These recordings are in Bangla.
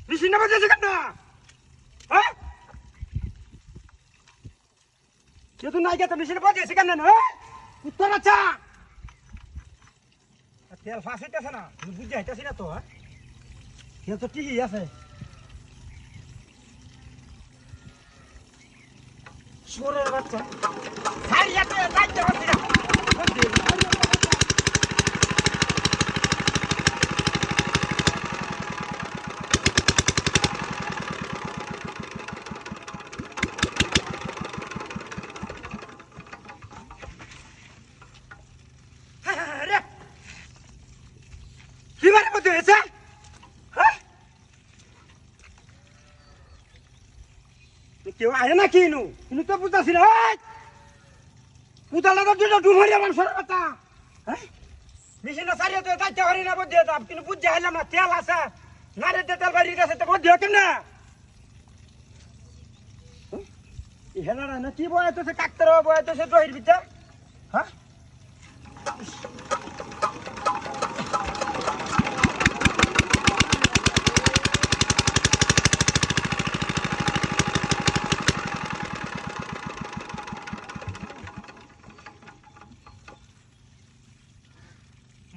মেশিন না বাজেছে কেন? হ্যাঁ কেউ তো নাই গেছে মেশিনে বাজেছে কেন? উত্তর আচ্ছা তেল ফাঁস হইতেছে না, তুমি বুঝে হইতেছি না তো। তেল তো ঠিকই আছে। সরের বাচ্চা ছাড়িয়াতে যাইতে পারছি না। কিবারের মধ্যে হয়েছে? কেউ আয় না কিনু কিন্তু তো বুঝতেছি না। পুতালা তো দুটো ডুমরিয়া মানুষের কথা। মেশিনটা সারিয়ে তো যাইতে পারি না বুঝতে যেতাম, কিন্তু বুঝতে হাইলাম না। তেল আছে নাড়িতে তেল বাড়িয়ে গেছে তো বুঝতে হতাম না। হেলারা না কি বয়াতেছে, কাকতার বয়াতেছে দহির ভিতরে। হ্যাঁ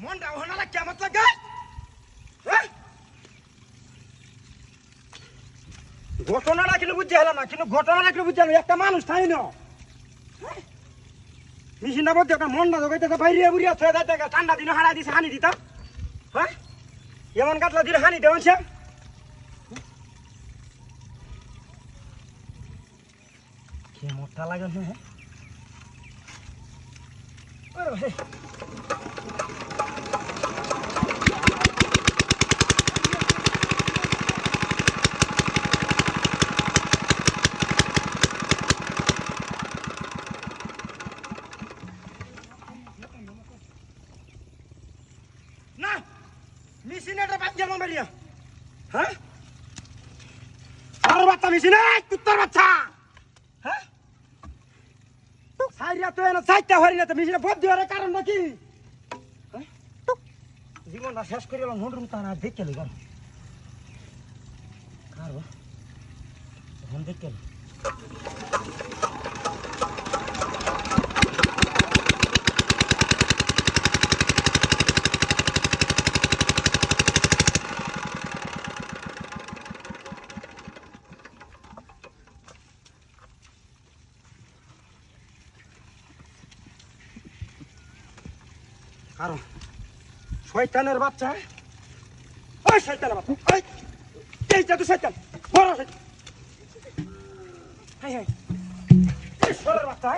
মনটা ওখানে লাগছে আমার লাগে। ঘটনাটা কিন্তু বুঝতে হলাম না, কিন্তু ঘটনাটা কিন্তু বুঝতে একটা মানুষ তাই না। মেশিনটা বলতে একটা মনটা জোগাইতেছে বাইরে বুড়িয়া ছয় টাকা ঠান্ডা দিনে হারাই দিছে হানি দিতাম। হ্যাঁ এমন কাতলা দিলে হানি দেবেন সে মোটা লাগে। হ্যাঁ না মেশিনটা বাচ্চা মারিয়া। হ্যাঁ আর বাচ্চা মেশিনে কুত্তার বাচ্চা। হ্যাঁ সাইরিয়া তো এনে চাইতে হরি না তো মেশিনে বদ দেওয়ার কারণ নাকি? জীবনটা শেষ করে এলাম হন্ডুর মতো না দেখে লি কারণ কারো এখন দেখে কারণ শয়তানের বাচ্চা। ওই শয়তানের বাচ্চা, ওই এইটা তো শয়তান বড় শয়তান। হাই হাই সরের বাচ্চা।